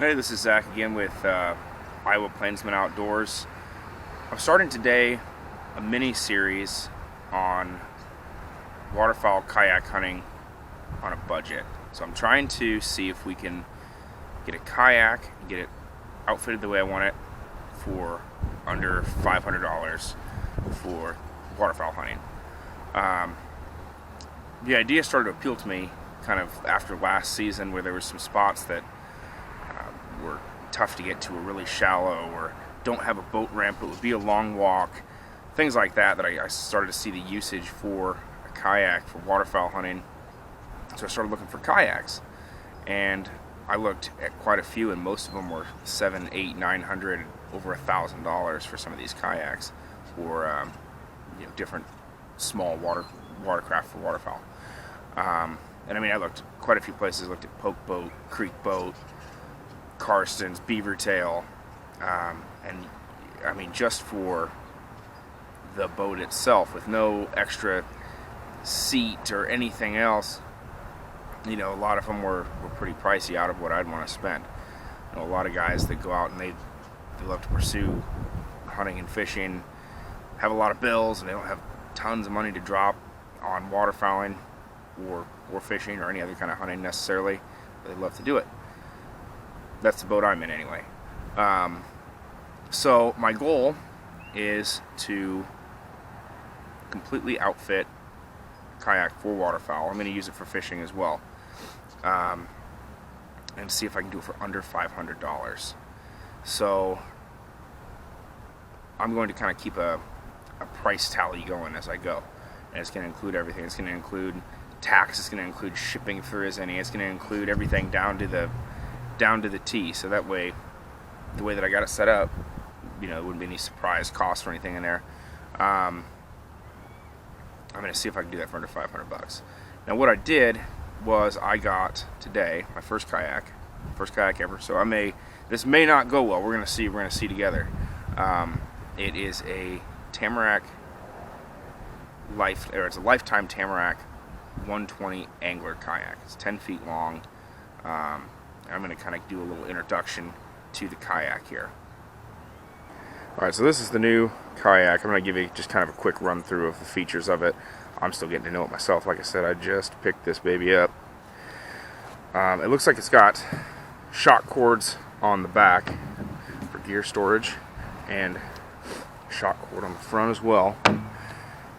Hey, this is Zach again with Iowa Plainsman Outdoors. I'm starting today a mini series on waterfowl kayak hunting on a budget. So I'm trying to see if we can get a kayak and get it outfitted the way I want it for under $500 for waterfowl hunting. The idea started to appeal to me kind of after last season, where there were some spots that were tough to get to, or really shallow, or don't have a boat ramp, it would be a long walk, things like that I started to see the usage for a kayak for waterfowl hunting. So I started looking for kayaks, and I looked at quite a few, and most of them were $700, $800, $900, over $1,000 for some of these kayaks, or different small watercraft for waterfowl. And I mean, I looked quite a few places. Looked at Poke Boat, Creek Boat, Karsten's, Beaver Tail, and I mean, just for the boat itself with no extra seat or anything else, a lot of them were pretty pricey out of what I'd want to spend. A lot of guys that go out and they love to pursue hunting and fishing have a lot of bills, and they don't have tons of money to drop on waterfowling or fishing or any other kind of hunting necessarily, but they love to do it. That's the boat I'm in anyway. So my goal is to completely outfit a kayak for waterfowl. I'm going to use it for fishing as well, and see if I can do it for under $500. So I'm going to kind of keep a price tally going as I go, and it's going to include everything. It's going to include tax. It's going to include shipping if there is any. It's going to include everything down to the T. So that way, the way that I got it set up, there wouldn't be any surprise cost or anything in there. I'm going to see if I can do that for under $500. Now, what I did was I got today my first kayak ever. So this may not go well. We're going to see together. It is a Tamarack it's a Lifetime Tamarack 120 Angler Kayak. It's 10 feet long. I'm going to kind of do a little introduction to the kayak here. Alright, so this is the new kayak. I'm going to give you just kind of a quick run through of the features of it. I'm still getting to know it myself. Like I said, I just picked this baby up. It looks like it's got shock cords on the back for gear storage, and shock cord on the front as well.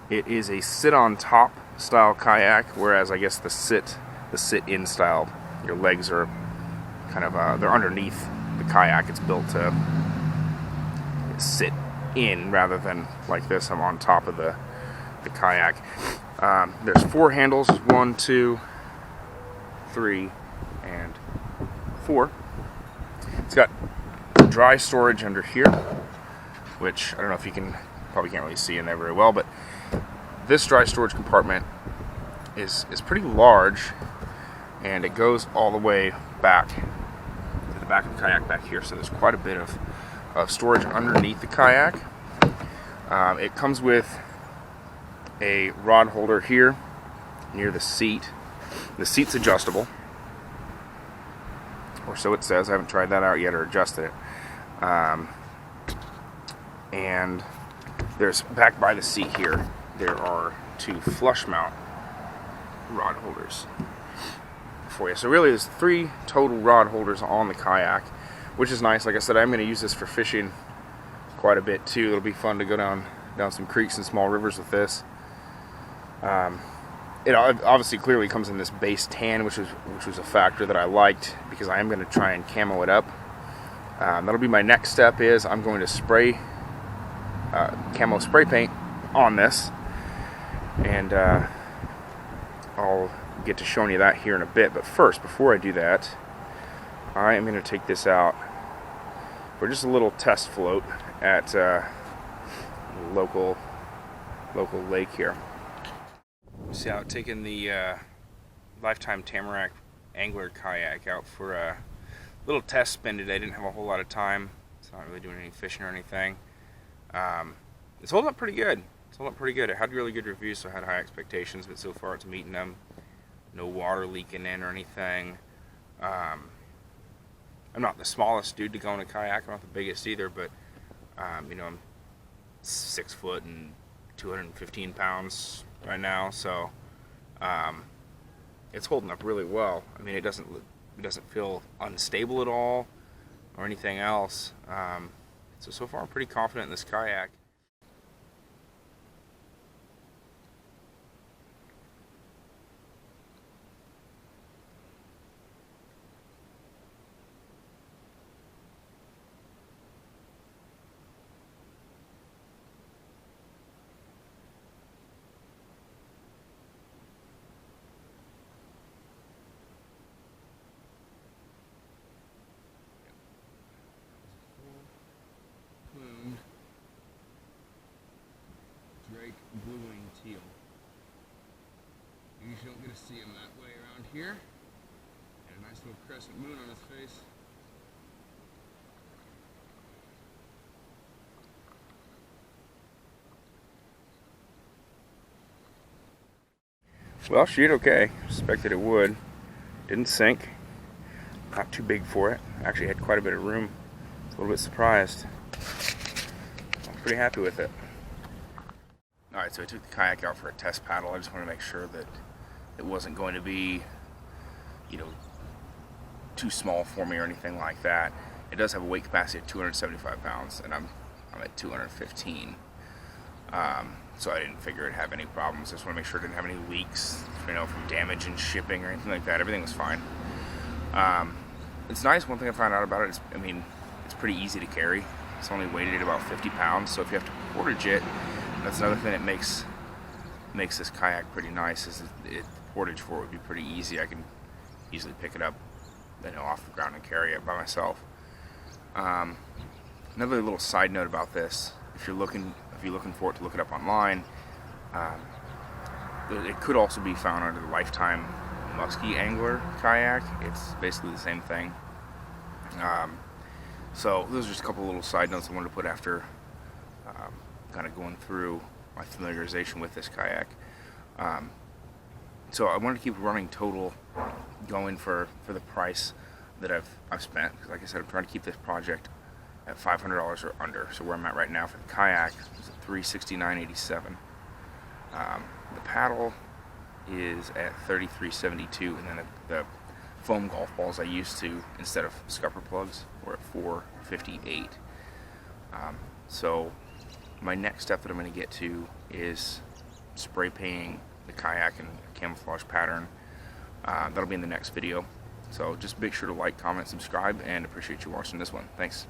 It is a sit-on-top style kayak, whereas I guess the sit-in style, your legs are kind of they're underneath the kayak. It's built to sit in rather than like this. I'm on top of the kayak. There's 4 handles: 1, 2, 3, and 4. It's got dry storage under here, which I don't know if probably can't really see in there very well, but this dry storage compartment is pretty large, and it goes all the way back to the back of the kayak back here. So there's quite a bit of storage underneath the kayak. It comes with a rod holder here near the seat. The seat's adjustable, or so it says. I haven't tried that out yet or adjusted it. And there's, back by the seat here, there are 2 flush mount rod holders for you. So really there's 3 total rod holders on the kayak, which is nice. Like I said, I'm going to use this for fishing quite a bit too. It'll be fun to go down some creeks and small rivers with this. It obviously clearly comes in this base tan, which was a factor that I liked, because I am going to try and camo it up. That'll be my next step. Is I'm going to spray camo spray paint on this, and I'll get to showing you that here in a bit. But first, before I do that, I am going to take this out for just a little test float at a local lake here. See how I'm taking the Lifetime Tamarack Angler Kayak out for a little test spin today. I didn't have a whole lot of time, so I'm not really doing any fishing or anything. It's holding up pretty good. It had really good reviews, so I had high expectations, but so far it's meeting them. No water leaking in or anything. I'm not the smallest dude to go in a kayak. I'm not the biggest either, but you know, I'm 6 foot and 215 pounds right now, so it's holding up really well. I mean, it doesn't feel unstable at all or anything else. So far I'm pretty confident in this kayak. Drake blue-winged teal. You usually don't get to see him that way around here. And a nice little crescent moon on his face. Well, she did okay. Expected it would. Didn't sink. Not too big for it. Actually had quite a bit of room. A little bit surprised. I'm pretty happy with it. Alright, so I took the kayak out for a test paddle. I just wanted to make sure that it wasn't going to be, you know, too small for me or anything like that. It does have a weight capacity of 275 pounds, and I'm at 215. So I didn't figure it'd have any problems. I just want to make sure it didn't have any leaks, you know, from damage in shipping or anything like that. Everything was fine. It's nice. One thing I found out about it is, I mean, it's pretty easy to carry. It's only weighted at about 50 pounds, so if you have to portage it, that's another thing that makes this kayak pretty nice, is the portage for it would be pretty easy. I can easily pick it up, you know, off the ground and carry it by myself. Another little side note about this, if you're looking for it to look it up online, it could also be found under the Lifetime Tamarack Angler Kayak. It's basically the same thing. So those are just a couple little side notes I wanted to put after kind of going through my familiarization with this kayak. So I wanted to keep running total going for the price that I've spent. Like I said, I'm trying to keep this project at $500 or under. So where I'm at right now for the kayak is at $369.87. The paddle is at $33.72, and then the foam golf balls I used to, instead of scupper plugs, were at $458. So my next step that I'm going to get to is spray painting the kayak in a camouflage pattern. That'll be in the next video. So just make sure to like, comment, subscribe, and appreciate you watching this one. Thanks.